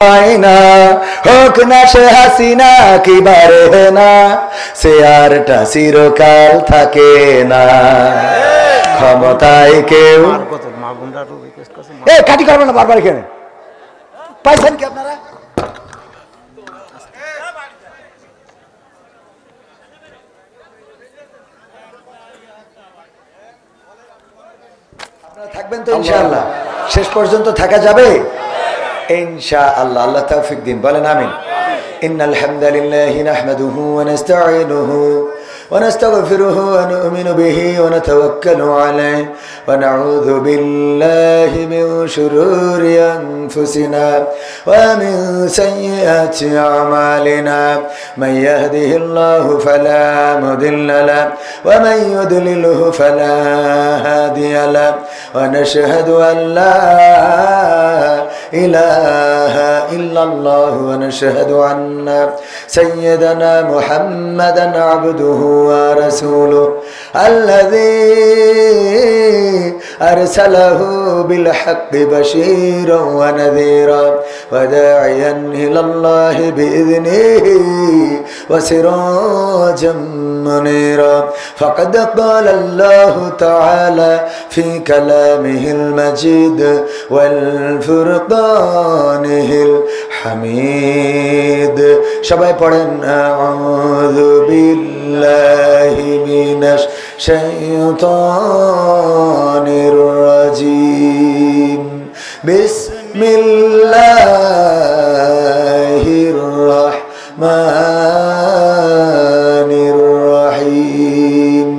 না হোক না সে হাসিনা কি বারে না সে আরটা চিরকাল থাকে না ক্ষমতায় কেউ কাটি করবেন না বারবার এখানে পাইছেন কি আপনারা আপনারা থাকবেন তো ইনশাআল্লাহ শেষ পর্যন্ত থাকা যাবে ইনশাআল্লাহ আল্লাহ তৌফিক দিন বলেন আমিন ইন্নাল হামদালিল্লাহি নাহমাদুহু ওয়া নাস্তাঈনুহু ونستغفره ونؤمن به ونتوكل عليه ونعوذ بالله من شرور أنفسنا ومن سيئات أعمالنا من يهده الله فلا مضل له ومن يضلله فلا هادي له ونشهد أن لا إله إلا الله ونشهد أن سيدنا محمدا عبده ورسوله الذي أرسله بالحق بشيرا ونذيرا وداعيا إلى الله بإذنه وسراجا منيرا فقد قال الله تعالى في كلامه المجيد والفرقانه الحميد সবাই পড়েন আউযু বিল্লাহি মিনাশ শাইতানির রাজিম বিসমিল্লাহির রাহমানির রাহিম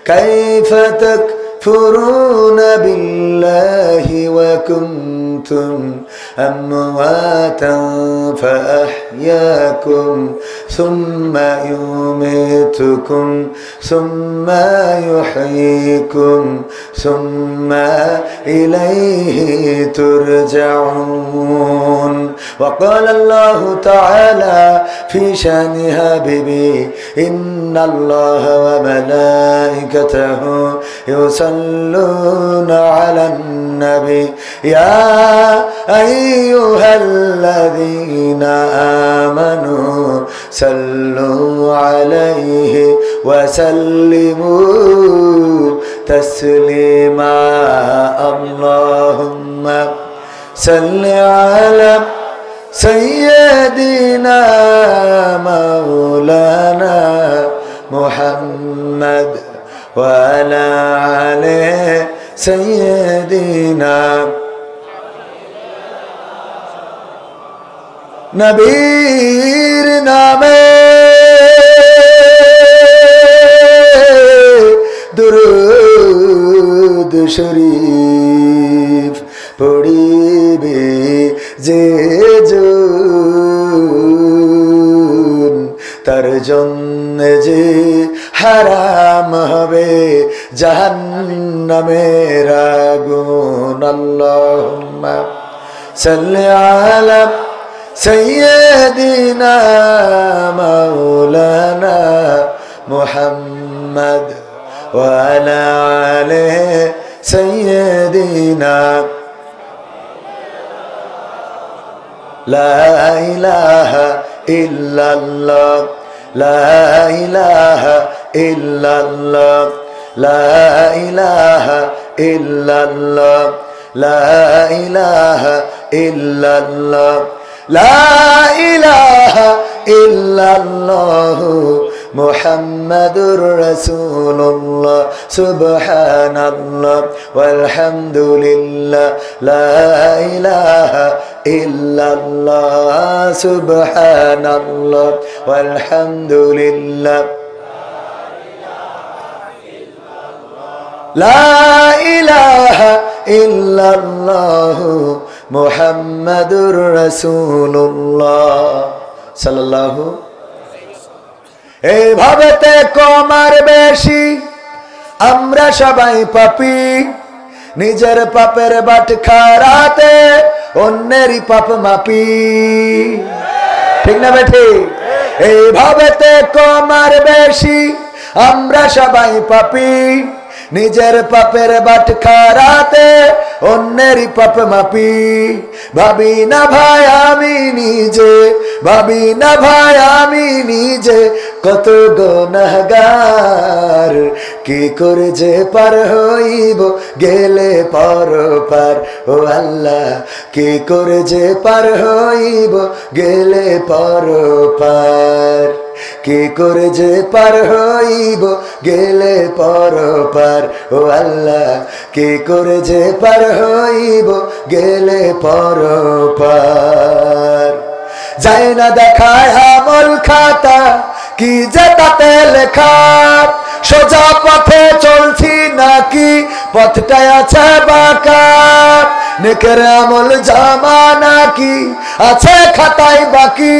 কাইফা তাকফুরুনা বিল্লাহি ওয়া কুনতুম أمواتا فأحياكم ثم يميتكم ثم يحييكم ثم إليه ترجعون وقال الله تعالى في شأن حبيبي إن الله وملائكته يصلون على النبي يا أيها الذين آمنوا صلوا عليه وسلموا تسليما اللهم صل على سيدنا مولانا محمد وعلى آله سيدنا নবীর নামে দুরূদ শরীফ পড়িবে যে জন তার জন্য যে হারাম হবে জাহান্নামের আগুন আল্লাহুম্মা সাল্লি আলা سيدنا مولانا محمد وعلى آله سيدنا لا إله إلا الله لا إله إلا الله لا إله إلا الله لا إله إلا الله لا إله إلا الله محمد رسول الله سبحان الله والحمد لله لا إله إلا الله سبحان الله والحمد لله لا إله إلا الله মুহাম্মাদুর রাসূলুল্লাহ সাল্লাল্লাহু এইভাবেতে কমার বেশি আমরা সবাই পাপী নিজের পাপের বাটখারাতে অন্যেরই পাপ মাপি ঠিক না বেঠি এইভাবেতে কমার বেশি আমরা সবাই পাপী নিজের পাপের বাটখারাতে অন্যেরই পাপ মাপি। ভাবি না ভাই আমি নিজে, ভাবি না ভাই আমি নিজে কত গুনাহগার। কি করে যে পার হইব গেলে পরপার, ও আল্লাহ কি করে যে পার হইব গেলে পরপার। কি করে যে পার হইব গেলে পরপার, ও আল্লাহ কি করে যে পার হইব গেলে পরপার। যায় না দেখায় আমল খাতা, কি যে তাতে লেখা, সোজা পথে চলছি নাকি পথটায় আছে বাঁকা। নেকের আমল জমা নাকি আছে খাতায় বাকি,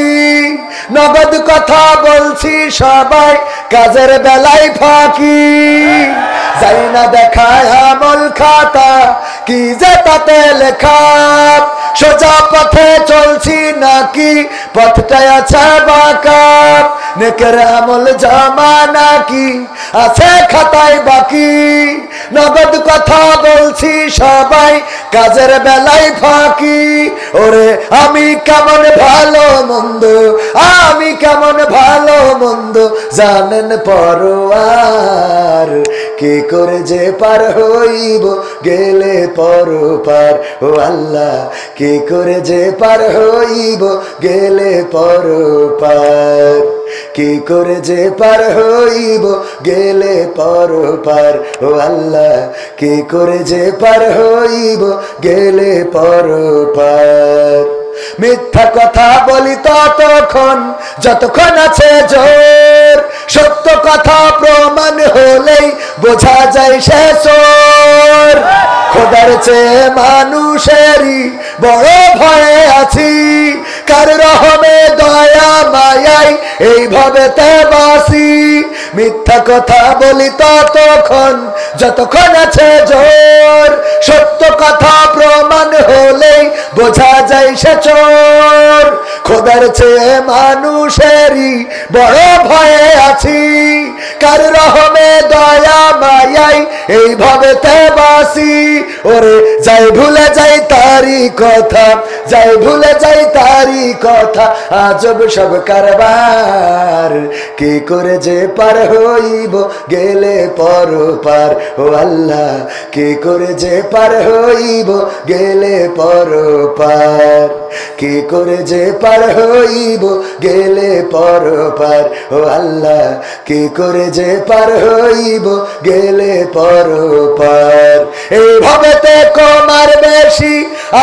নগদ কথা বলছি সবাই কাজের বেলায় ফাঁকি। যাই না দেখায় আমল খাতা, কি যে তাতে লেখা, সোজা পথে চলছি নাকি পথটায় আছে বাঁকা। নেকের আমল জমা নাকি আছে খাতায় বাকি, নগদ কথা বলছি সবাই কাজের বেলায় ফাঁকি। ওরে আমি কেমন ভালো মন্দ, আমি কেমন ভালো মন্দ জানেন পরোয়ার। কি করে যে পার হইব গেলে পরপার, ও আল্লাহ কি করে যে পার হইব গেলে পরপার। কি করে যে পার হইব গেলে পরপার, ও আল্লাহ কি করে যে পার হইব গেলে পরপার। মিথ্যা কথা বলি ততক্ষণ যতক্ষণ আছে জোর, সত্য কথা প্রমাণ হলেই বোঝা যায় সে চোর। খোদার চেয়ে মানুষেরই বড় ভয়ে আছি, কার রহমে দয়া মায়াই এইভাবে তে বাসি। মিথ্যা কথা বলি ততক্ষণ যতক্ষণ আছে জোর, সত্য কথা প্রমাণ হলেই বোঝা যায় সে চোর। খোদার চেয়ে মানুষেরই বড় ভয়ে আছি, কার রহমে দয়া মায়াই এইভাবে তে বাসি। ওরে যাই ভুলে যাই তারি কথা, যাই ভুলে যাই তারি কথা, আজব সব কারবার। কি করে যে পার হইব গেলে পরপার, ও আল্লাহ কি করে যে পার হইব গেলে পরপার। কি করে যে পার হইব গেলে পরপার, ও আল্লাহ কি করে যে পার হইব গেলে পরপার। এইভাবে তে কমার বেশি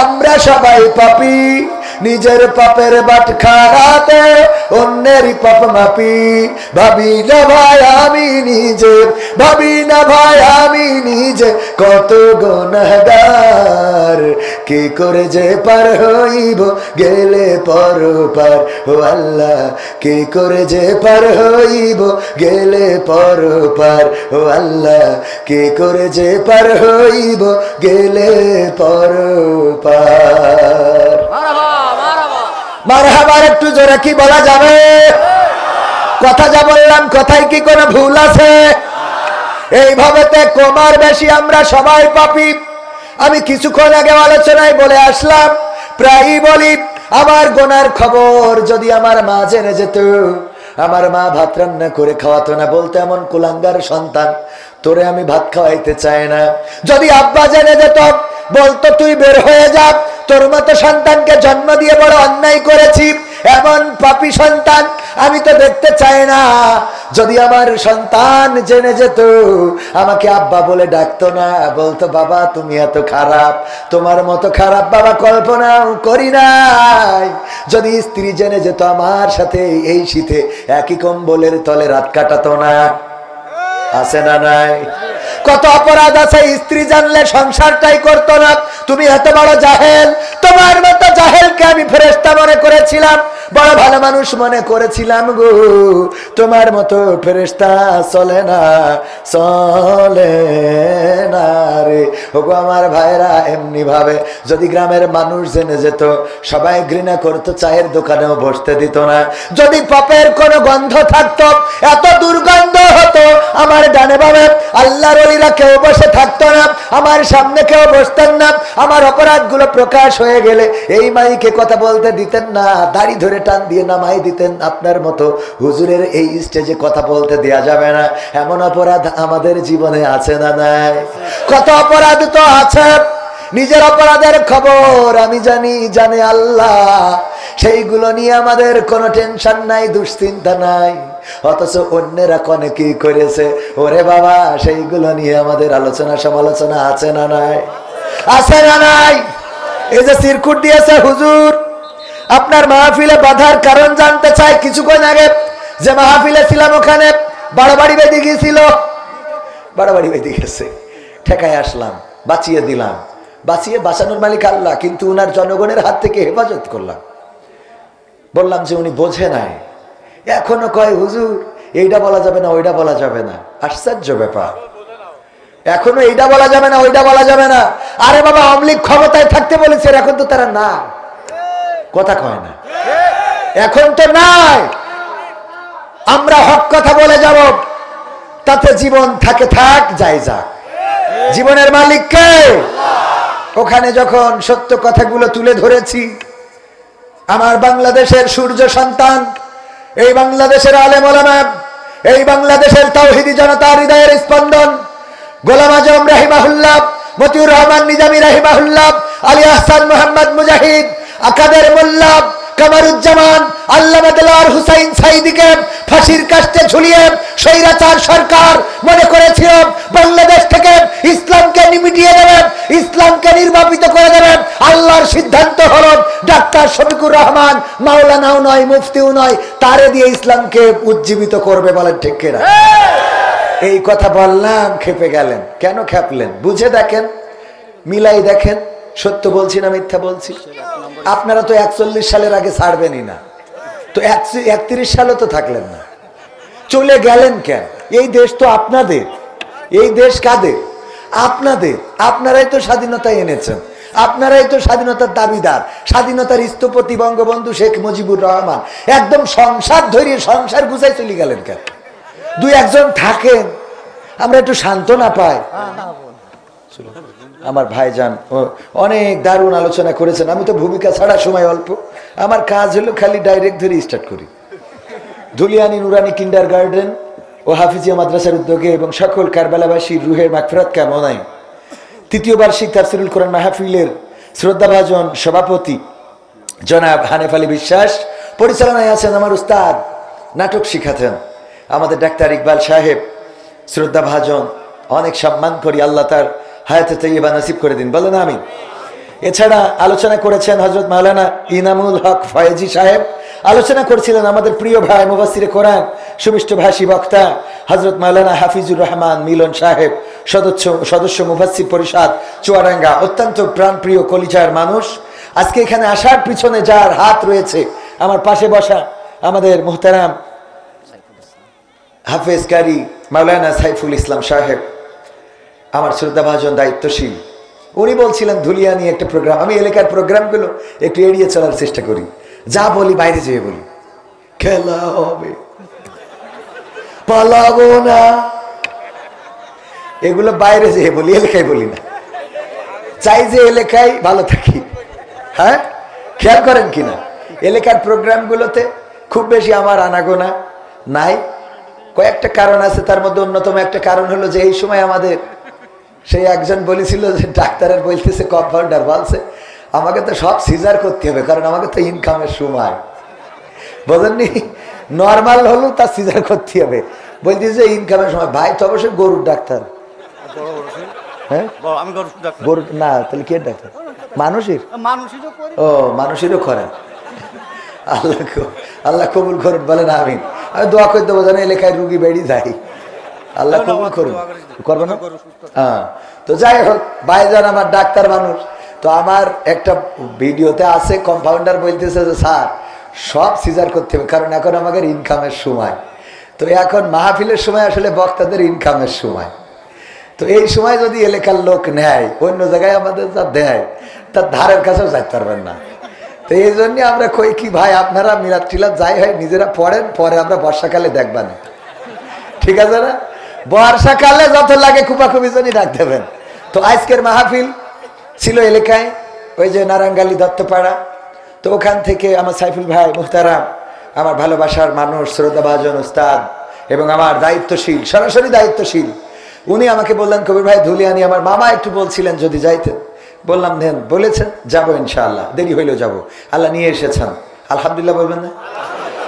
আমরা সবাই পাপি, নিজের পাপের বাটখারাতে অন্যেরই পাপ মাপি। ভাবি না ভাই আমি নিজে, ভাবি না ভাই আমি নিজে কত গুনাহগার। কি করে যে পার হইব গেলে পরপার, ও আল্লাহ কি করে যে পার হইব গেলে পরপার, ও আল্লাহ কি করে যে পার হইব গেলে পরপার। মারহাবার একটু জোরে কি বলা যাবে? কথা যা বললাম কথায় কি কোনো ভুল আছে? এইভাবে তে কমার বেশি আমরা সবাই পাপী। আমি কিছুক্ষণ আগে আলোচনায় বলে আসলাম, প্রায়ই বলি আমার গোনার খবর যদি আমার মা জেনে যেত, আমার মা ভাত রান্না করে খাওয়াতো না, বলতে এমন কুলাঙ্গার সন্তান, তোরে আমি ভাত খাওয়াইতে চাই না। যদি আব্বা জেনে যেত, বলতো তুই বের হয়ে যা, তোর মতো সন্তানকে জন্ম দিয়ে বড় অন্যায় করেছি, এমন পাপী সন্তান আমি তো দেখতে চাই না। যদি আমার সন্তান জেনে যেত, আমাকে আব্বা বলে ডাকতো না, বলতো বাবা তুমি এত খারাপ, তোমার মতো খারাপ বাবা কল্পনাও করি নাই। যদি স্ত্রী জেনে যেত আমার সাথে এই শীতে একই কম্বলের তলে রাত কাটাতো না। আছে না নাই? কত অপরাধ আছে স্ত্রী জানলে সংসারটাই করতো না। তুমি এত বড় জাহেল, তোমার মতো জাহেলকে আমি ফেরেশতা মনে করেছিলাম, বড় ভালো মানুষ মনে করেছিলাম গো, তোমার মতো ফেরেশতা চলে না চলে না রে। ওগো আমার ভাইরা, এমনি ভাবে যদি গ্রামের মানুষ জেনে যেত, সবাই ঘৃণা করতো, চায়ের দোকানেও বসতে দিত না। যদি পাপের কোনো গন্ধ থাকতো, এত দুর্গন্ধ হতো, আমার ডানে বামে আল্লাহর ওলিরা কেউ বসে থাকতো না, আমার সামনে কেউ বসতেন না। আমার অপরাধগুলো প্রকাশ হয়ে গেলে এই মাইকে কথা বলতে দিতেন না, দাড়ি ধরে টান দিয়ে নামাই দিতেন। আপনার মতো হুজুরের এই স্টেজে কথা বলতে দেয়া যাবে না, এমন অপরাধ আমাদের জীবনে আছে না নাই? কত অপরাধ তো আছে, নিজের অপরাধের খবর আমি জানি, জানে আল্লাহ। সেইগুলো নিয়ে আমাদের কোনো টেনশন নাই, দুশ্চিন্তা নাই। অথচ অন্যেরা কোনে কি করেছে, ওরে বাবা, সেইগুলো নিয়ে আমাদের আলোচনা সমালোচনা আছে না নাই? আছে না নাই? এই যে সিরকুট দিয়েছে হুজুর, আপনার মাহফিলে বাধার কারণ জানতে চাই। কিছুক্ষণ আগে যে মাহফিলে ছিলাম, ওখানে বাড়াবাড়ি বেঁধে গিয়েছিল, বাড়াবাড়ি বেঁধে গেছে, ঠেকায় আসলাম, বাঁচিয়ে দিলাম। বাঁচিয়ে বাঁচানোর মালিক আল্লাহ, কিন্তু উনার জনগণের হাত থেকে হেফাজত করলাম। বললাম যে উনি বোঝে নাই, এখনো কয় হুজুর এইটা বলা যাবে না, ওইটা বলা যাবে না। আশ্চর্য ব্যাপার, এখনো এইটা বলা যাবে না, ওইটা বলা যাবে না। আরে বাবা, আওয়ামী লীগ ক্ষমতায় থাকতে বলেছে, এখন তো তারা না, কথা কয় না, এখন তো নাই। আমরা হক কথা বলে যাব, তাতে জীবন থাকে থাক, যাই যাক, জীবনের মালিক কে? ওখানে যখন সত্য কথাগুলো তুলে ধরেছি, আমার বাংলাদেশের সূর্য সন্তান, এই বাংলাদেশের আলেম ওলামা, এই বাংলাদেশের তাওহীদি জনতার হৃদয়ের স্পন্দন, গোলাম আজম রাহিমাহুল্লাহ, মতিউর রহমান নিজামী রাহিমাহুল্লাহ, আলী আহসান মোহাম্মদ মুজাহিদ, আকাদের মোল্লা, কামারুজ্জামান, আল্লামা দেলোয়ার হুসাইন সাইদিকে ফাঁসির কাস্টে ঝুলিয়ে স্বৈরাচার সরকার মনে করেছিল বাংলাদেশ থেকে ইসলামকে মিটিয়ে দেবে, ইসলামকে নির্বাপিত করে দেবে। আল্লাহর সিদ্ধান্ত হলো ডাক্তার শফিকুর রহমান মাওলানাও নয়, মুফতিও নয়, তারে দিয়ে ইসলামকে উজ্জীবিত করবে। বলেন ঠিক কিনা? এই কথা বললাম, খেপে গেলেন। কেন খেপলেন? বুঝে দেখেন, মিলাই দেখেন, সত্য বলছি না মিথ্যা বলছি। আপনারা তো 41 সালের আগে ছাড়বেনই না, তো 31 সালে তো থাকলেন না, চলে গেলেন কেন? এই দেশ তো আপনাদের, এই দেশ কাদের? আপনাদের। আপনারাই তো স্বাধীনতা এনেছেন, আপনারাই তো স্বাধীনতার দাবিদার, স্বাধীনতার স্থপতি বঙ্গবন্ধু শেখ মুজিবুর রহমান। একদম সংসার ধরিয়ে সংসার গুছাই চলে গেলেন কেন? দুই একজন থাকেন, আমরা একটু সান্ত্বনা পাই। আমার ভাইজান অনেক দারুণ আলোচনা করেছেন। আমি তো ভূমিকা ছাড়া সময় অল্প, আমার কাজ হলো খালি ডাইরেক্ট ধরে স্টার্ট করি। ধুলিয়ানি নুরানি কিন্ডার গার্ডেন ও হাফিজিয়া মাদ্রাসার উদ্যোগে এবং সকল কারবালাবাসীর রুহের মাগফিরাত কামনায় তৃতীয় বার্ষিক তাফসিরুল কোরআন মাহফিলের শ্রদ্ধাভাজন সভাপতি জনাব হানেফ আলী বিশ্বাস, পরিচালনায় আছেন আমার উস্তাদ, নাটক শিখাতেন আমাদের ডাক্তার ইকবাল সাহেব, শ্রদ্ধাভাজন, অনেক সম্মান করি। আল্লাহ তার হায়াতে তাইয়্যিবা নসিব করে দিন, বলেন আমিন। এছাড়া আলোচনা করেছেন হযরত মাওলানা ইনামুল হক ফয়েজি সাহেব, আলোচনা করছিলেন আমাদের প্রিয় ভাই মুফাসসিরে কোরআন, সুমিষ্ট ভাষী বক্তা হযরত মাওলানা হাফিজুর রহমান মিলন সাহেব, সদস্য মুফাসসির পরিষদ চুয়াডাঙ্গা, অত্যন্ত প্রাণপ্রিয় কলিজার মানুষ। আজকে এখানে আসার পিছনে যার হাত রয়েছে, আমার পাশে বসা আমাদের মুহতারাম হাফেজ কারি মাওলানা সাইফুল ইসলাম সাহেব, আমার শ্রদ্ধাভাজন দায়িত্বশীল। উনি বলছিলেন ধুলিয়ানি একটা প্রোগ্রাম, আমি এলাকার প্রোগ্রামগুলো একটু এড়িয়ে চলার চেষ্টা করি, যা বলি বাইরে যেয়ে বলি। খেলা হবে, পালাবো না, এগুলো বাইরে যেয়ে বলি, এলাকায় বলি না। চাই যে এলাকায় ভালো থাকি। হ্যাঁ, খেয়াল করেন কিনা, এলাকার প্রোগ্রামগুলোতে খুব বেশি আমার আনাগোনা নাই। কয়েকটা কারণ আছে, তার মধ্যে অন্যতম একটা কারণ হলো যে এই সময় আমাদের সেই একজন বলেছিল যে ডাক্তারের বলতেছে, কম্পাউন্ডার বলছে আমাকে তো সব সিজার করতে হবে, কারণ আমাকে তো ইনকামের সময়, বোঝেননি, নর্মাল হলো তা সিজার করতে হবে। বলতেছে ইনকামের সময়। ভাই তো অবশ্যই গরুর ডাক্তার। হ্যাঁ, গরু না, তাহলে কে ডাক্তার? মানুষের, ও মানুষেরও করেন। আল্লাহ কবুল করুন, বলেন আমিন। আমি দোয়া করে দেবো যেন এলাকায় রুগী বেড়ে যায়, আল্লাহ কবুল করুন। করবো না? হ্যাঁ, তো যাই হোক, ভাইজান আমার ডাক্তার মানুষ। তো আমার একটা ভিডিওতে আছে, কম্পাউন্ডার বলতেছে যে স্যার সব সিজার করতে হবে, কারণ এখন আমাদের ইনকামের সময়। তো এখন মাহফিলের সময় আসলে বক্তাদের ইনকামের সময়। তো এই সময় যদি এলাকার লোক নেয়, অন্য জায়গায় আমাদের যা দেয় তার ধারের কাছেও যাইতে পারবেন না। তো এই জন্য আমরা কই কি ভাই, আপনারা মিলাদ টিলাদ যাই হয় নিজেরা পড়েন, পরে আমরা বর্ষাকালে দেখবেন, ঠিক আছে না? বর্ষাকালে যত লাগে কুপাকুপি জন্য ডাক দেবেন। তো আজকের মাহফিল ছিল এলাকায়, ওই যে নারায়ণগালি দত্তপাড়া। তো ওখান থেকে আমার সাইফুল ভাই মুহতারাম, আমার ভালোবাসার মানুষ, শ্রদ্ধাভাজন উস্তাদ এবং আমার দায়িত্বশীল, সরাসরি দায়িত্বশীল, উনি আমাকে বললেন কবির ভাই ধুলিয়ানি, আমার মামা একটু বলছিলেন যদি যাইতেন। বললাম দেন, বলেছেন যাবো ইনশাআল্লাহ, দেরি হইলেও যাবো, আল্লাহ নিয়ে এসেছেন, আলহামদুলিল্লাহ বলবেন না?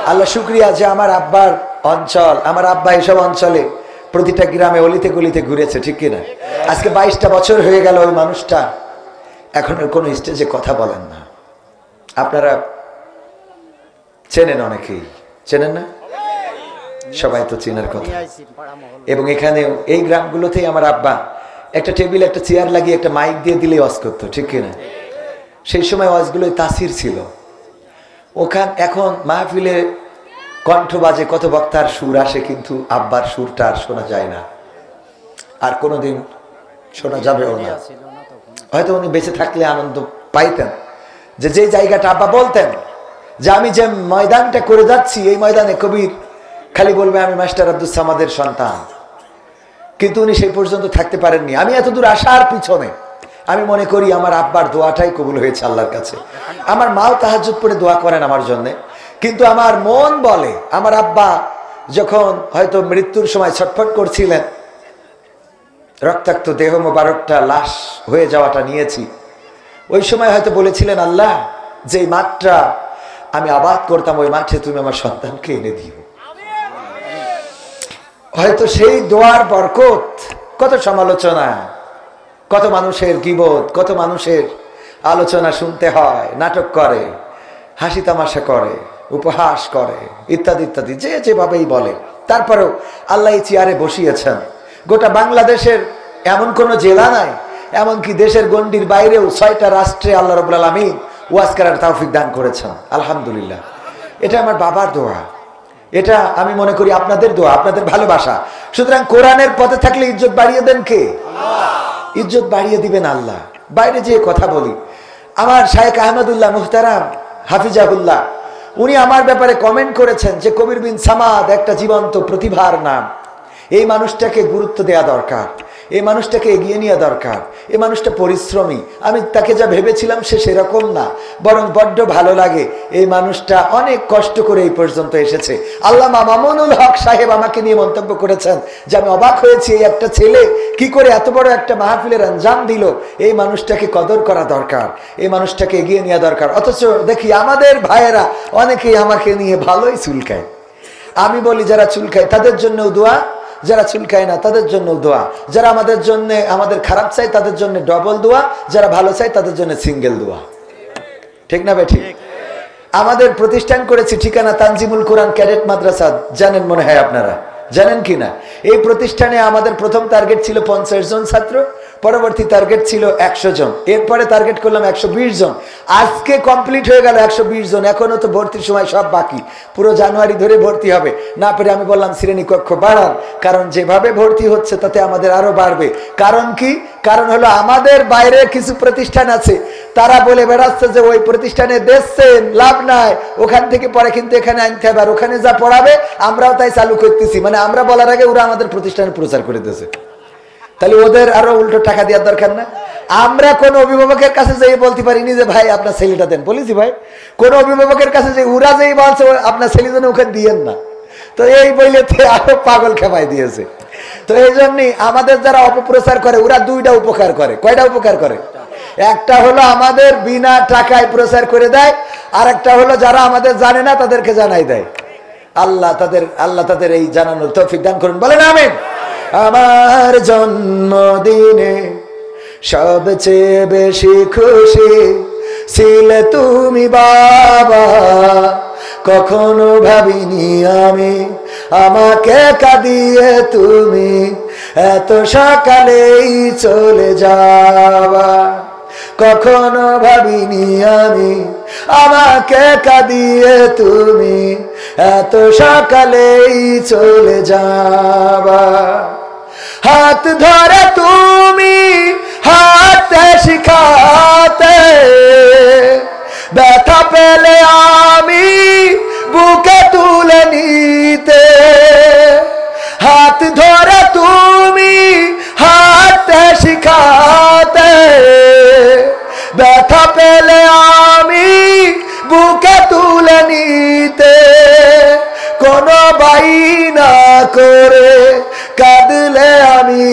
আল্লাহ শুক্রিয়া যে আমার আব্বার অঞ্চল, আমার আব্বা এসব অঞ্চলে প্রতিটা গ্রামে অলিতে গলিতে ঘুরেছে, ঠিক কিনা? আজকে 22টা বছর হয়ে গেল ওই মানুষটা এখন কোনো স্টেজে কথা বলেন না। আপনারা চেনেন, অনেকেই চেনেন না, সবাই তো চেনার কথা। এবং এখানে এই গ্রামগুলোতেই আমার আব্বা একটা টেবিল, একটা চেয়ার লাগিয়ে একটা মাইক দিয়ে দিলেই ওয়াজ করতো, ঠিক কিনা? সেই সময় ওয়াজগুলোই তাসির ছিল। ওখান এখন মাহফিলে কণ্ঠ বাজে, কত বক্তার সুর আসে, কিন্তু আব্বার সুরটা আর শোনা যায় না, আর কোনোদিন শোনা যাবেও না। হয়তো উনি বেঁচে থাকলে আনন্দ পাইতেন, যে যে জায়গাটা আব্বা বলতেন যে আমি যে ময়দানটা করে যাচ্ছি, এই ময়দানে কবির খালি বলবে আমি মাস্টার আব্দুল সামাদের সন্তান, কিন্তু উনি সেই পর্যন্ত থাকতে পারেননি। আমি এতদূর আসার পিছনে আমি মনে করি আমার আব্বার দোয়াটাই কবুল হয়েছে আল্লাহর কাছে। আমার মাও তাহাজ্জুদ পড়ে দোয়া করেন আমার জন্য, কিন্তু আমার মন বলে আমার আব্বা যখন হয়তো মৃত্যুর সময় ছটফট করছিলেন, রক্তাক্ত দেহ মোবারকটা লাশ হয়ে যাওয়াটা নিয়েছি, ওই সময় হয়তো বলেছিলেন আল্লাহ, যে মাঠটা আমি আবাদ করতাম ওই মাঠে তুমি আমার সন্তানকে এনে দিও। হয়তো সেই দোয়ার বরকত, কত সমালোচনা, কত মানুষের গীবত, কত মানুষের আলোচনা শুনতে হয়, নাটক করে, হাসি তামাশা করে, উপহাস করে, ইত্যাদি ইত্যাদি, যে যেভাবেই বলে, তারপরেও আল্লাহ এই চেয়ারে বসিয়েছেন। গোটা বাংলাদেশের এমন কোনো জেলা নাই, এমনকি দেশের গণ্ডির বাইরেও 6টা রাষ্ট্রে আল্লাহ রাব্বুল আলামিন ওয়াজ করার তৌফিক দান করেছেন, আলহামদুলিল্লাহ। এটা আমার বাবার দোয়া, এটা আমি মনে করি আপনাদের দোয়া, আপনাদের ভালোবাসা। সুতরাং কোরআনের পথে থাকলে ইজ্জত বাড়িয়ে দেন কে? ইজ্জত বাড়িয়ে দিবেন আল্লাহ। বাইরে যে কথা বলি, আমার শায়েখ আহমদুল্লাহ মুহতারাম হাফিজাহুল্লাহ, উনি আমার ব্যাপারে কমেন্ট করেছেন যে কবির বিন সামাদ একটা জীবন্ত প্রতিভার নাম, এই মানুষটাকে গুরুত্ব দেওয়া দরকার, এই মানুষটাকে এগিয়ে নেওয়া দরকার, এই মানুষটা পরিশ্রমী। আমি তাকে যা ভেবেছিলাম সে সেরকম না, বরং বড্ড ভালো লাগে, এই মানুষটা অনেক কষ্ট করে এই পর্যন্ত এসেছে। আল্লামা মামুনুল হক সাহেব আমাকে নিয়ে মন্তব্য করেছেন যে আমি অবাক হয়েছি, এই একটা ছেলে কি করে এত বড় একটা মাহফিলের আঞ্জাম দিল, এই মানুষটাকে কদর করা দরকার, এই মানুষটাকে এগিয়ে নেওয়া দরকার। অথচ দেখি আমাদের ভাইয়েরা অনেকেই আমাকে নিয়ে ভালোই চুলকায়। আমি বলি যারা চুলকায় তাদের জন্যও দোয়া, যারা চুলকায় না তাদের জন্য দোয়া, যারা আমাদের জন্য আমাদের খারাপ চাই তাদের জন্য ডবল দোয়া, যারা ভালো চাই তাদের জন্য সিঙ্গেল দোয়া, ঠিক না ভাই? ঠিক। আমাদের প্রতিষ্ঠান করেছি, ঠিকানা তানজিমুল কোরআন ক্যাডেট মাদ্রাসা, জানেন মনে হয়, আপনারা জানেন কিনা? এই প্রতিষ্ঠানে আমাদের প্রথম টার্গেট ছিল 50 জন ছাত্র, পরবর্তী টার্গেট ছিল 100 জন, এরপরে টার্গেট করলাম 120 জন। আজকে কমপ্লিট হয়ে গেল 120 জন, এখনো তো ভর্তির সময় সব বাকি, পুরো জানুয়ারি ধরে ভর্তি হবে। না পেরে আমি বললাম শ্রেণী কক্ষ বাড়ান, কারণ যেভাবে ভর্তি হচ্ছে তাতে আমাদের আরো বাড়বে। কারণ কি? কারণ হলো আমাদের বাইরে কিছু প্রতিষ্ঠান আছে, তারা বলে বেড়াচ্ছে যে ওই প্রতিষ্ঠানে দেখছেন লাভ নাই, ওখান থেকে পরে কিন্তু এখানে আনতে হবে, আর ওখানে যা পড়াবে আমরাও তাই চালু করতেছি। মানে আমরা বলার আগে ওরা আমাদের প্রতিষ্ঠানে প্রচার করে দিয়েছে, তাহলে ওদের আরো উল্টো টাকা দেওয়ার দরকার না? আমরা কোন অভিভাবকের কাছে যেয়ে বলতে পারিনি যে ভাই আপনার ছেলেটা দেন, বলেছি ভাই? কোন অভিভাবকের কাছে যে ওরা যেই বলছে আপনার ছেলে যেন ওখানে দিয়েন না, তো এই বইলে আরো পাগল খেপাই দিয়েছে। তো এই জন্যই আমাদের যারা অপপ্রচার করে ওরা দুইটা উপকার করে। কয়টা উপকার করে? একটা হলো আমাদের বিনা টাকায় প্রচার করে দেয়, আর একটা হলো যারা আমাদের জানে না তাদেরকে জানাই দেয়। আল্লাহ তাদের এই জানানোর তৌফিক দান করুন, বলেন আমিন। আমার জন্মদিনে সবচেয়ে বেশি খুশি ছিলে তুমি বাবা, কখনো ভাবিনি আমি আমাকে কাঁদিয়ে তুমি এত সকালেই চলে যাবা। কখনো ভাবিনি আমি আমাকে কাঁদিয়ে তুমি এত সকালেই চলে যাবা। হাত ধরে তুমি হাঁটতে শিখাতে, ব্যথা পেলে আমি বুকে তুলে নিতে। হাত ধরে তুমি হাঁটতে শিখাতে, ব্যথা পেলে আমি বুকে তুলে নিতে। কোনো বাইনা করে কাঁদলে আমি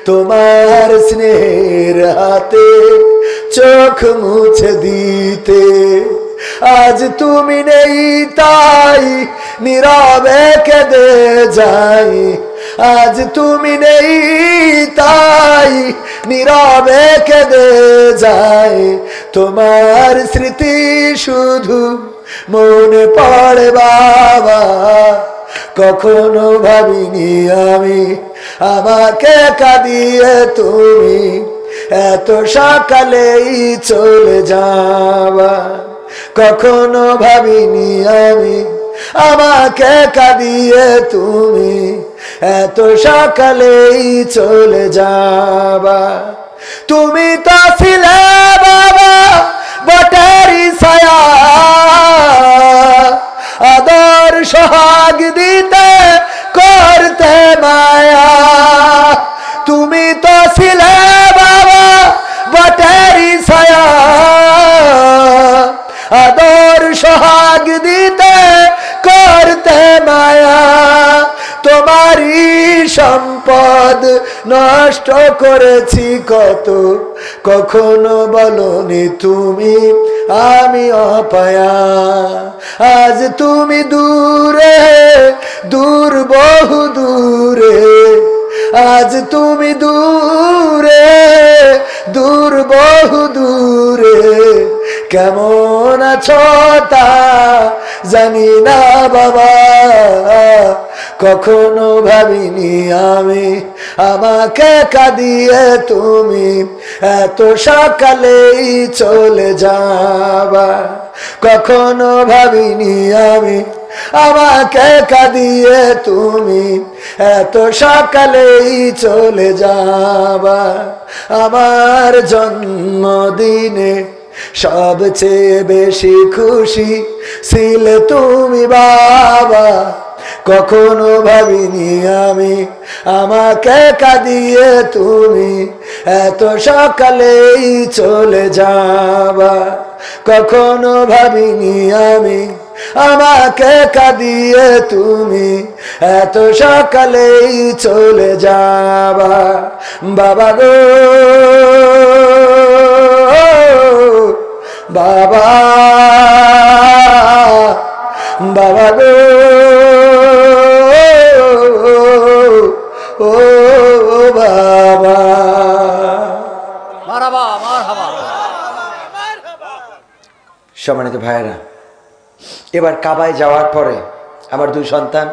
তোমার স্নেহের হাতে চোখ মুছে দিতে। আজ তুমি নেই তাই নীরবে কেঁদে যাই, আজ তুমি নেই তাই নীরবে কেঁদে যাই। তোমার স্মৃতি শুধু মনে পড়ে বাবা, কখনো ভাবিনি আমি আমাকে কাঁদিয়ে তুমি এত সকালেই চলে যাবা। কখনো ভাবিনি আমি আমাকে কাঁদিয়ে তুমি এত সকালেই চলে যাবা। তুমি তো ছিলে বাবা বটেরই ছায়া, আদর সোহাগ দিতে করতে মায়া। তুমি তো ছিলে বাবা বটেরই ছায়া, আদর সোহাগ দিতে করতে মায়া। তোমারই সম্পদ নষ্ট করেছি কত, কখনো বলনি তুমি আমি অপায়া। আজ তুমি দূরে দূর বহু দূরে, আজ তুমি দূরে দূর বহু দূরে। কেমন আছো তা জানি না বাবা, কখনো ভাবিনি আমি আমাকে কাঁদিয়ে তুমি এত সকালেই চলে যাবা। কখনো ভাবিনি আমি আমাকে কাঁদিয়ে তুমি এত সকালেই চলে যাবা। আমার জন্মদিনে সবচেয়ে বেশি খুশি ছিলে তুমি বাবা, কখনো ভাবিনি আমি আমাকে কাঁদিয়ে তুমি এত সকালেই চলে যাবা। কখনো ভাবিনি আমি আমাকে কাঁদিয়ে তুমি এত সকালেই চলে যাবা। বাবা গো বাবা, বাবা গো ও বাবা। মারহাবা মারহাবা। সম্মানিত ভাইয়েরা, এবার কাবায় যাওয়ার পরে আমার দুই সন্তান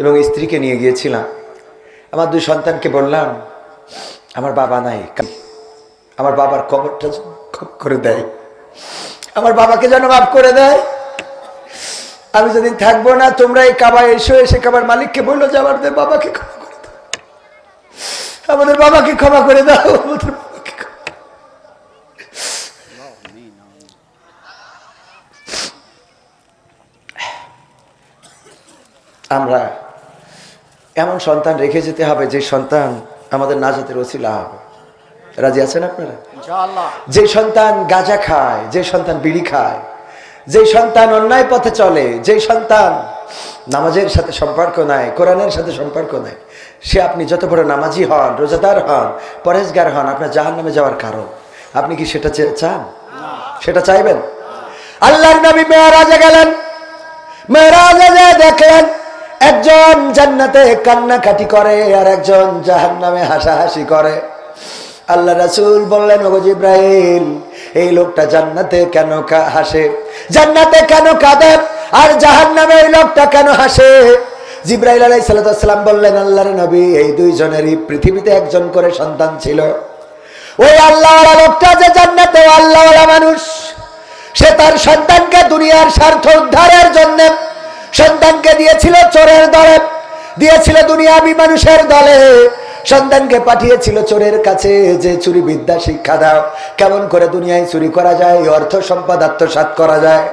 এবং স্ত্রীকে নিয়ে গিয়েছিলাম। আমার দুই সন্তানকে বললাম আমার বাবা নাই, আমার বাবার কবরটা করে দেয়, আমার বাবাকে যেন মাফ করে দেয়। আমি যেদিন থাকবো না তোমরা এই কাবায় এসো, এসে কাবার মালিককে বললো যে আমাদের বাবাকে ক্ষমা করে দাও, আমাদের বাবাকে ক্ষমা করে দাও, আমাদের বাবাকে। আমরা এমন সন্তান রেখে যেতে হবে যে সন্তান আমাদের নাজাতের ওসিলা হবে। রাজি আছেন আপনারা? ইনশাআল্লাহ। যে সন্তান গাঁজা খায়, যে সন্তান বিড়ি খায়, যে সন্তান অন্যায় পথে চলে, যে সন্তান নামাজের সাথে সম্পর্ক নাই, কোরআনের সাথে সম্পর্ক নাই, সে আপনি যত বড় নামাজি হন, রোজাদার হন, পরেজগার হন, আপনার জাহান্নামে যাওয়ার কারণ। আপনি কি সেটা চান? সেটা চাইবেন? আল্লাহর নবী মেরাজে গেলেন, মেরাজে দেখলেন একজন জান্নাতে কান্নাকাটি করে আর একজন জাহান্নামে হাসাহাসি করে। আল্লাহ রাসূল বললেন, ওগো জিব্রাইল, এই লোকটা জান্নাতে কেন হাসে, জান্নাতে কেন কাঁদে, আর জাহান্নামে এই লোকটা কেন হাসে? জিব্রাইল আলাইহিস সালাম বললেন, আল্লাহর নবী, এই দুইজনেরই পৃথিবীতে একজন করে সন্তান ছিল। ওই আল্লাহওয়ালা লোকটা যে জান্নাতে আল্লাহওয়ালা মানুষ, সে তার সন্তানকে দুনিয়ার স্বার্থ উদ্ধারের জন্য সন্তানকে দিয়েছিল চোরের দলে, দিয়েছিল দুনিয়াবি মানুষের দলে, সন্তানকে পাঠিয়েছিল চোরের কাছে যে চুরি বিদ্যা শিক্ষা দাও, কেমন করে দুনিয়ায় চুরি করা যায়, অর্থ সম্পদ আত্মসাৎ করা যায়।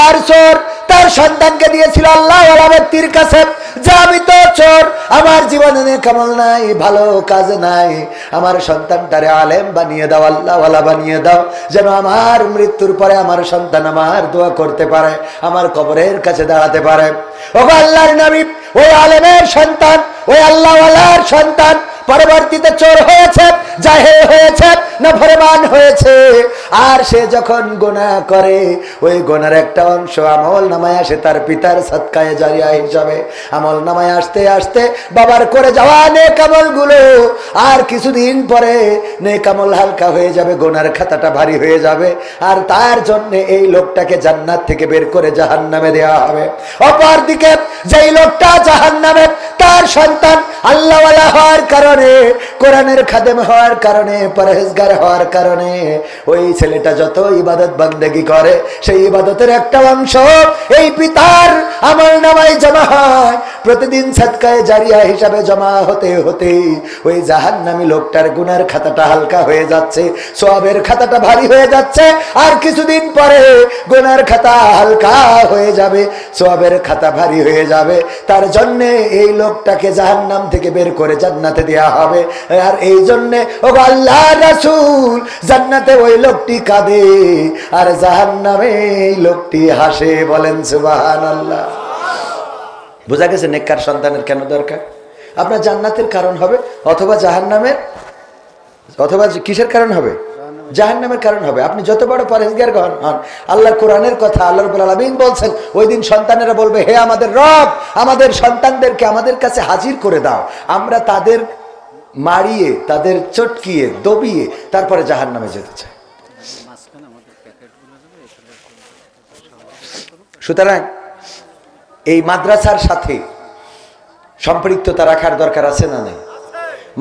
আর চোর তার সন্তানকে দিয়েছিল আল্লাহওয়ালা ব্যক্তির কাছে, যে আমি তো চোর, আমার জীবনে কামল নাই, ভালো কাজ নাই, আমার সন্তানটারে আলেম বানিয়ে দাও, আল্লাহওয়ালা বানিয়ে দাও, যেন আমার মৃত্যুর পরে আমার সন্তান আমার দোয়া করতে পারে, আমার কবরের কাছে দাঁড়াতে পারে। ও আল্লাহর নবী ওই আলেমের সন্তান, ওই আল্লাহওয়ালার সন্তান পরবর্তীতে চোর হয়েছে, জাহেল হয়েছে, নাফরমান হয়েছে। আর সে যখন গুনাহ করে, ওই গুনার একটা অংশ আমল নামায় আসে তার পিতার সদকায়ে জারিয়া হিসাবে। আমল নামায় আসতে আসতে বাবার করে যাওয়া নেক আমলগুলো আর কিছুদিন পরে নেক আমল হালকা হয়ে যাবে, গুনার খাতাটা ভারী হয়ে যাবে, আর তার জন্য এই লোকটাকে জান্নাত থেকে বের করে জাহান্নামে দেওয়া হবে। অপরদিকে যেই লোকটা জাহান্নামে, তার সন্তান আল্লাহওয়ালা হওয়ার কারণে, কোরআনের খাদেম হওয়ার কারণে, পরহেজগার হওয়ার কারণে ওই ছেলেটা যত ইবাদত বান্দেগি করে, সেই ইবাদতের একটা অংশ এই পিতার আমল নামায় জমা হয়। প্রতিদিন সাদকায়ে জারিয়া হিসাবে জমা হতে হতে ওই জাহান্নামী লোকটার গুনার খাতাটা হালকা হয়ে যাচ্ছে, সওয়াবের খাতাটা ভারী হয়ে যাচ্ছে, আর কিছুদিন পরে গুনার খাতা হালকা হয়ে যাবে, সওয়াবের খাতা ভারী হয়ে যাবে। তার জন্য এই লোকটাকে জাহান্নাম থেকে বের করে জান্নাতে দেওয়া হবে। আর এই জন্য ও আল্লাহর রাসূল, জান্নাতে ওই লোকটি কাঁদে আর জাহান্নামে এই লোকটি হাসে। বলেন সুবহানাল্লাহ। বোঝা গেছে নেককার সন্তানের কেন দরকার? আপনার জান্নাতের কারণ হবে, অথবা জাহান্নামের, অথবা কিসের কারণ হবে? জাহান্নামের কারণ হবে। আপনি যত বড় পরহেজগার হন, আল্লাহর কোরআনের কথা আল্লাহ রাব্বুল আলামিন বলছেন, ওই দিন সন্তানেরা বলবে, হে আমাদের রব, আমাদের সন্তানদেরকে আমাদের কাছে হাজির করে দাও, আমরা তাদের মারিয়ে, তাদের চটকিয়ে, দবিয়ে তারপরে জাহান্নামে যেতে চাই। সুতরাং এই মাদ্রাসার সাথে সম্পৃক্ততা রাখার দরকার আছে না নেই?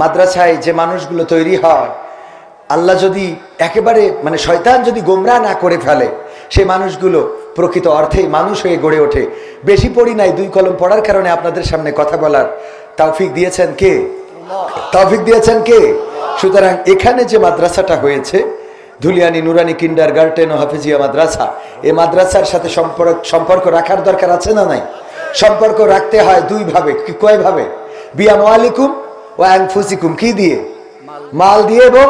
মাদ্রাসায় যে মানুষগুলো তৈরি হয়, আল্লাহ যদি একেবারে মানে শয়তান যদি গোমরাহ না করে ফেলে, সেই মানুষগুলো প্রকৃত অর্থেই মানুষ হয়ে গড়ে ওঠে। বেশি পড়ি নাই, 2 কলম পড়ার কারণে আপনাদের সামনে কথা বলার তৌফিক দিয়েছেন কে? তৌফিক দিয়েছেন কে? সুতরাং এখানে যে মাদ্রাসাটা হয়েছে, ধুলিয়ানি নুরানি কিন্ডারগার্টেন ও হাফেজিয়া মাদ্রাসা, এই মাদ্রাসার সাথে সম্পর্ক রাখার দরকার আছে না নাই? সম্পর্ক রাখতে হয় 2 ভাবে। কয় ভাবে? বিআমওয়ালিকুম ওয়া আনফুসিকুম। কি দিয়ে? মাল দিয়ে এবং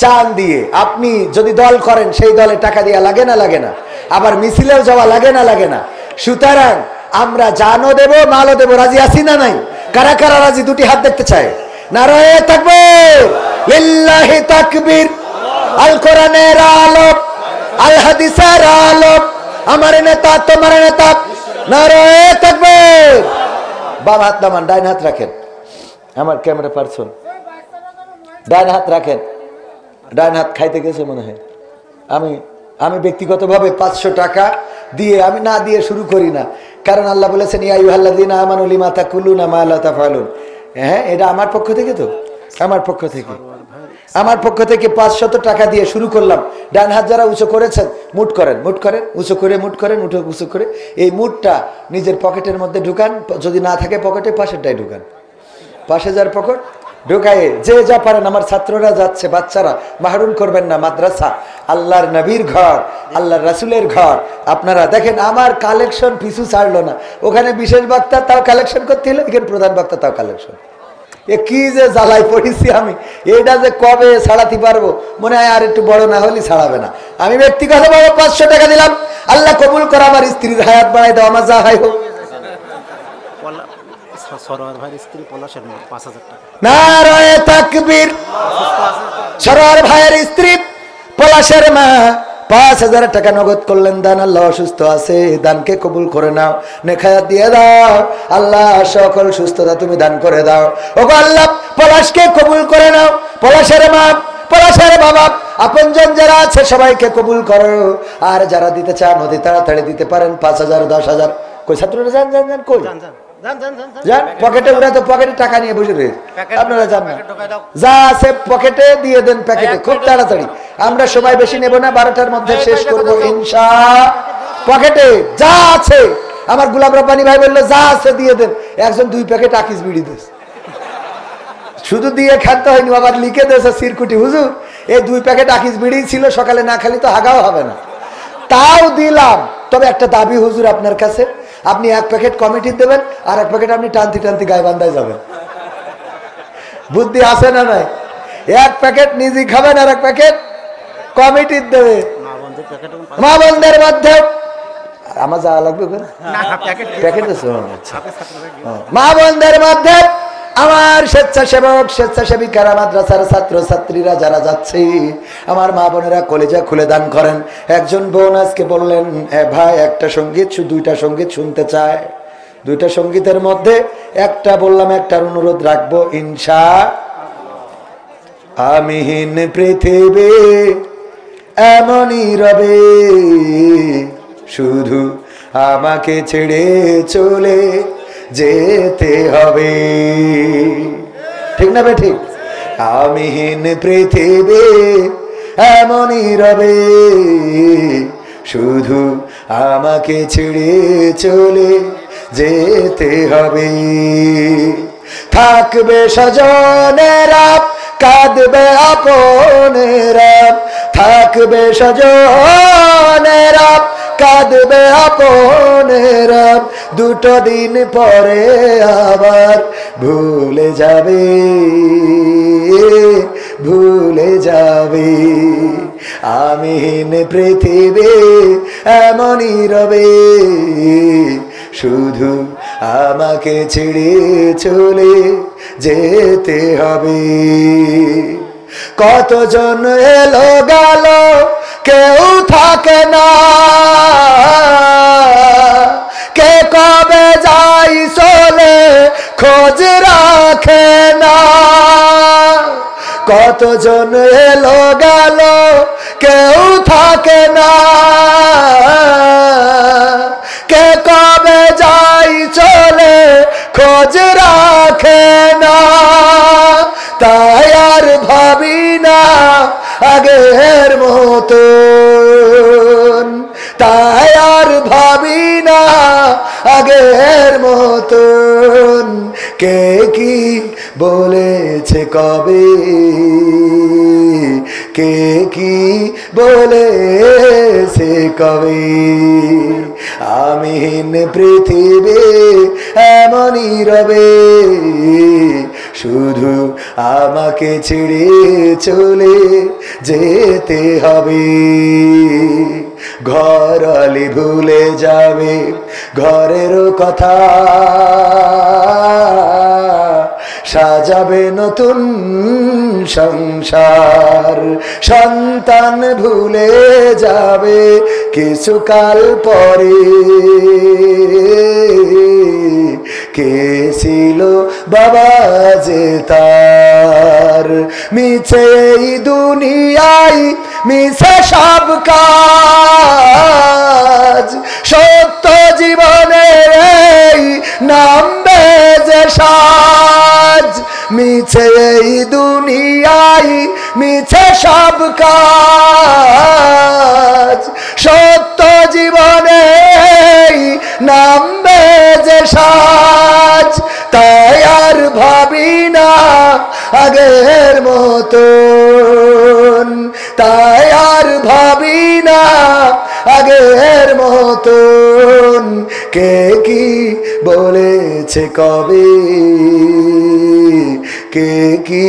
জান দিয়ে। আপনি যদি দল করেন, সেই দলে টাকা দেওয়া লাগে না লাগে না? আবার মিছিলেও যাওয়া লাগে না লাগে না? সুতরাং আমরা জানও দেব, মালও দেব। রাজি আছি না নাই? কারা কারা রাজি? 2টি হাত দেখতে চাই। নারায়ে তাকবীর, লিল্লাহি তাকবীর। আল কোরআনের আলো, আল হাদিসের আলো, আমার নেতা তোমার নেতা। নারায়ে তাকবীর। বাম হাত নামান, ডান হাত রাখেন। আমার ক্যামেরা পারসন ডান হাত রাখেন। ডান হাত খাইতে গেছে মনে হয়। আমি ব্যক্তিগতভাবে 500 টাকা দিয়ে, আমি না দিয়ে শুরু করি না, কারণ আল্লাহ বলেছেন ইয়া আইয়ুহাল্লাযীনা আমানু লিমা তাকুলুনা মা লা তাফআলুন। হ্যাঁ, এটা আমার পক্ষ থেকে, তো আমার পক্ষ থেকে, আমার পক্ষ থেকে 500 টাকা দিয়ে শুরু করলাম। ডান হাত যারা উঁচু করেছেন, মুট করেন, মুট করেন, উঁচু করে মুট করেন, উঁচু করে এই মুটটা নিজের পকেটের মধ্যে ঢুকান। যদি না থাকে পকেটে, পাশেরটাই ঢুকান। পাশে যার পকেট ঢুকায়ে যে যা পারেন। আমার ছাত্ররা যাচ্ছে, বাচ্চারা মাহরুম করবেন না। মাদ্রাসা আল্লাহর নবীর ঘর, আল্লাহর রাসূলের ঘর। আপনারা দেখেন, আমার কালেকশন পিছু ছাড়লো না। ওখানে বিশেষ বক্তা, তাও কালেকশন করতে হলো, এখানে প্রধান বক্তা, তাও কালেকশন। এ কি যে জ্বালাই পড়েছি আমি, এটা যে কবে ছাড়াতে পারবো, মনে হয় আর একটু বড় না হলে ছাড়াবে না। আমি ব্যক্তিগতভাবে 500 টাকা দিলাম। আল্লাহ কবুল করে, আমার স্ত্রীর হায়াত বাড়াই দাও, আমার যা হয় হোক। সরোয়ার ভাইয়ের স্ত্রী পলাশের মা 5000 টাকা। নারায়ে তাকবীর। সরোয়ার ভাইয়ের স্ত্রী পলাশের মা 5000 টাকা নগদ করলেন দান। আল্লাহ অসুস্থ আছে, দানকে কবুল করে নাও, নেখায়াত দিয়ে দাও। আল্লাহ সকল সুস্থতা তুমি দান করে দাও। ওগো আল্লাহ, পলাশকে কবুল করে নাও। পলাশের মা, পলাশের বাবা, আপনজন যারা আছে সবাইকে কবুল করো। আর যারা দিতে চান অতি তাড়াতাড়ি দিতে পারেন। 5000, 10,000। কই ছাত্ররা? যান যান যান, কই যান পকেটে, ওরা তো পকেটে টাকা নিয়ে বসে রয়েছে, আপনারা যান না, যা আছে পকেটে দিয়ে দেন প্যাকেটে, খুব তাড়াতাড়ি। আমরা সময় বেশি নেব না, 12টার মধ্যে শেষ করবো ইনশা। পকেটে যা আছে, আমার গোলাম রব্বানী ভাই বললো যা আছে দিয়ে দেন। একজন 2 প্যাকেট আকিস বিড়ি দিয়েছে, শুধু দিয়ে খাতে হয়নি, আবার লিখে দিয়েছে সিরকুটি, হুজুর এই 2 প্যাকেট আকিস বিড়ি ছিল, সকালে না খালি তো হাগাও হবে না, তাও দিলাম। তবে একটা দাবি হুজুর আপনার কাছে, আপনি 1 প্যাকেট কমিটি দেবেন, আর 1 প্যাকেট আপনি টানতি টানতি গাইবান্ধায় যাবেন। বুদ্ধি আছে না নাই? 1 প্যাকেট নিজে খাবেন, আর 1 প্যাকেট কমিটি দেবে। মা বোনদের মধ্যে আমার যা লাগবে প্যাকেট, মা বোনদের মধ্যে আমার স্বেচ্ছাসেবক স্বেচ্ছাসেবিকারা, মাদ্রাসার ছাত্র ছাত্রীরা যারা যাচ্ছে, আমার মা বোনেরা কলেজা খুলে দান করেন। একজন বোন আজকে বললেন, ভাই একটা সঙ্গীত, 2টা সঙ্গীত শুনতে চায়। 2টা সঙ্গীতের মধ্যে একটা বললাম, একটার অনুরোধ রাখবো ইনশা। আমিহীন পৃথিবী এমনই রবে, শুধু আমাকে ছেড়ে চলে যেতে হবে। ঠিক না বে ঠিক? আমিহীন পৃথিবী এমনই রবে, শুধু আমাকে ছেড়ে চলে যেতে হবে। থাকবে স্বজনেরা, কাঁদবে আপনেরা, থাকবে স্বজনেরা, কাঁদবে আপনেরা, 2 দিন পরে আবার ভুলে যাবে, ভুলে যাবে। আমিহীন পৃথিবী এমনই রবে, শুধু আমাকে ছেড়ে চলে যেতে হবে। কতজন এলো গেল, কেউ থাকে না, কে কবে যাই চলে খোঁজ রাখে না। কতজন এলো গেল, কেউ থাকে না, কে কবে যাই চলে খোঁজ রাখে না। তাই আর ভাবি না আগের মতন, তাই আর ভাবি না আগের মতন। কে কি বলেছে কবে, কে কি বলেছে কবে, আমিহীন পৃথিবী এমনই রবে, শুধু আমাকে ছেড়ে চলে যেতে হবে। ঘরালি ভুলে যাবে ঘরের কথা, সাজাবে নতুন সংসার। সন্তান ভুলে যাবে কিছুকাল পরে, কে ছিল বাবা যে তার। মিছে এই দুনিয়ায় মিছে সব কাজ, সত্য জীবনে নামবে যে সাজ। মিছে এই দুনিয়ায় মিছে সব কাজ, সত্য জীবনে নামবে যে সাজ। তাই আর ভাবি না আগের মতন, তাই আর ভাবি না আগের মতন। কে কি বলেছে কবে, কে কি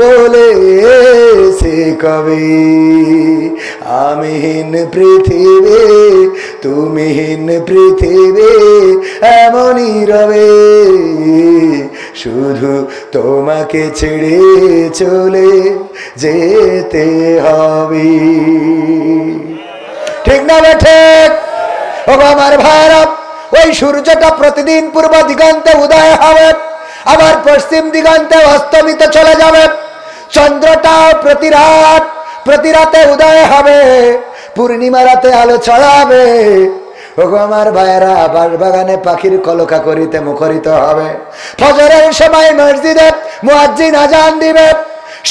বলেছে কবে, আমিহীন পৃথিবী তুমিহীন পৃথিবী এমনই রবে, শুধু তোমাকে ছেড়ে চলে যেতে হবে। ঠিক না ঠিক? ও আমার ভাইরা, ওই সূর্যটা প্রতিদিন পূর্ব দিগন্তে উদয় হবে, আবার পশ্চিম দিগন্তে অস্তমিত চলে যাবে। চন্দ্রটাও প্রতি রাতে উদয় হবে, পূর্ণিমা রাতে আলো ছড়াবে। ওগো আমার ভাইয়েরা, বাগানে পাখির কলকা করিতে মুখরিত হবে। ফজরের সময় মসজিদে মুয়াজ্জিন আজান দিবে,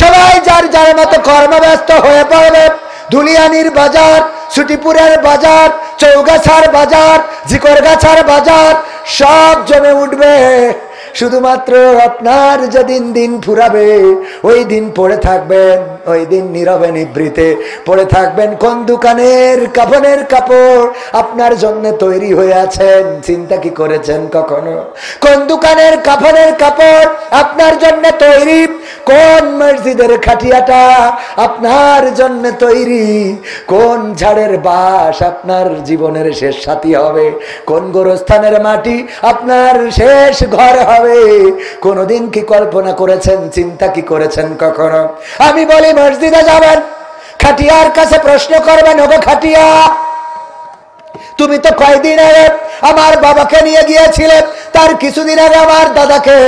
সবাই যার যার মতো কর্মব্যস্ত হয়ে পড়বে। ধুলিয়ানির বাজার, ছুটিপুরের বাজার, চৌগাছার বাজার, জিকরগাছার বাজার সব জমে উঠবে। শুধুমাত্র আপনার যেদিন দিন ফুরাবে ওই দিন পড়ে থাকবেন, ওই দিন নীরবে নিভৃতে পড়ে থাকবেন কোন দোকানের কাফনের কাপড় আপনার জন্য তৈরি হয়ে আছেন চিন্তা কি করেছেন কখনো? কোন দোকানের কাফনের কাপড় আপনার জন্য তৈরি, কোন মসজিদের খাটিয়াটা আপনার জন্য তৈরি, কোন ঝাড়ের বাস আপনার জীবনের শেষ সাথী হবে, কোন গোরস্থানের মাটি আপনার শেষ ঘর হবে। কোনদিন কি কল্পনা করেছেন, চিন্তা কি করেছেন কখনো? আমি বলি মসজিদে যাবেন, খাটিয়ার কাছে প্রশ্ন করবেন, ওগো খাটিয়া, তুমি তো কয়দিন আগে আমার বাবাকে নিয়ে গিয়েছিলে, তার কিছুদিন আগে আমার দাদাকে,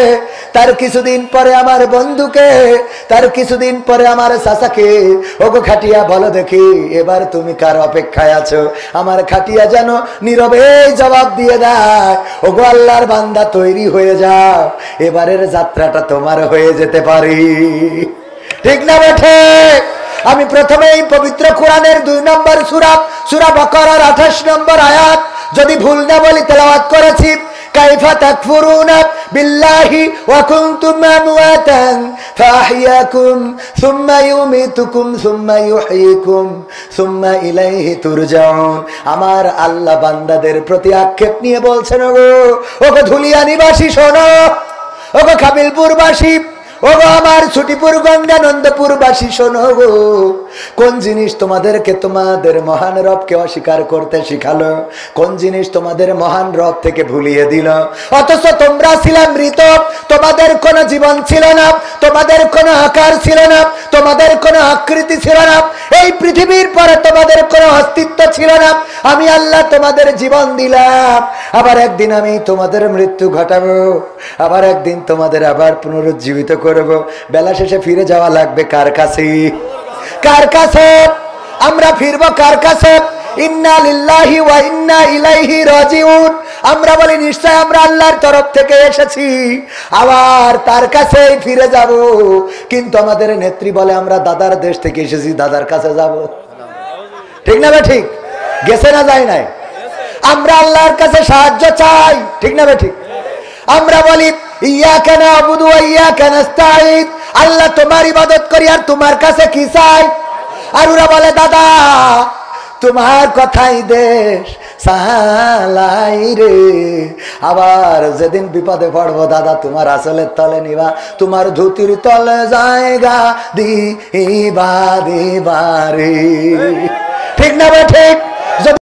তার কিছুদিন পরে আমার বন্ধুকে, তার কিছুদিন পরে আমার চাচাকে। ওগো খাটিয়া বলো দেখি এবার তুমি কার অপেক্ষায় আছো? আমার খাটিয়া যেন নীরবে জবাব দিয়ে দেয়, ওগো আল্লাহর বান্দা তৈরি হয়ে যাও, এবারের যাত্রাটা তোমার হয়ে যেতে পারি। ঠিক না বেঠে? আমি প্রথমেই পবিত্র কোরআনের 2 নম্বর সূরা, সূরা বাকারার 28 নম্বর আয়াত যদি ভুল না বলি তেলাওয়াত করেছি। কাইফা তাকফুরুনা বিল্লাহি ওয়া কুনতুম আমওয়াতান ফাআহইয়াকুম সুম্মা ইউমিতুকুম সুম্মা ইউহয়িকুম সুম্মা ইলাইহি তুরজাউন। আমার আল্লাহ বান্দাদের প্রতি আক্ষেপ নিয়ে বলছেন, ওগো ধুলিয়ানিবাসী শোনো, ওগো কাবিলপুরবাসী, ওগো আমার ছুটিপুর গঙ্গানন্দপুরবাসী শোনো গো, কোন জিনিস তোমাদেরকে তোমাদের মহান রবকে অস্বীকার করতে শিখালো? কোন জিনিস তোমাদের মহান রব থেকে ভুলিয়ে দিল? অথচ তোমরা ছিলে মৃত, তোমাদের কোনো জীবন ছিল না, তোমাদের কোনো আকার ছিল না, তোমাদের কোনো আকৃতি ছিল না, এই পৃথিবীর পরে তোমাদের কোনো অস্তিত্ব ছিল না। আমি আল্লাহ তোমাদের জীবন দিলাম, আবার একদিন আমি তোমাদের মৃত্যু ঘটাবো, আবার একদিন তোমাদের আবার পুনরুজ্জীবিত করব। বেলা শেষে ফিরে যাওয়া লাগবে কার কাছে? কার কাছে? আমরা ফিরবো কার কাছে? ইন্না লিল্লাহি ওয়া ইন্না ইলাইহি রাজিউন। আমরা বলি নিশ্চয় আমরা আল্লাহর তরফ থেকে এসেছি, আবার তার কাছেই ফিরে যাব। কিন্তু আমাদের নেত্রী বলে আমরা দাদার দেশ থেকে এসেছি, দাদার কাছে যাব। ঠিক না? ঠিক গেছে না যায় নাই? আমরা আল্লাহর কাছে সাহায্য চাই, ঠিক না? ঠিক। আমরা বলি ইয়াকা না'বুদু ওয়া ইয়াকা নাস্তাঈন, আল্লাহ তোমার ইবাদত করি আর তোমার কাছে কি চাই? আর ওরা বলে দাদা তোমার কথাই দেশ সালাই রে, আবার যেদিন বিপদে পড়বো দাদা তোমার আসলের তলে নিবা, তোমার ধুতির তলে জায়গা দিবা দিবারে। ঠিক না? ঠিক।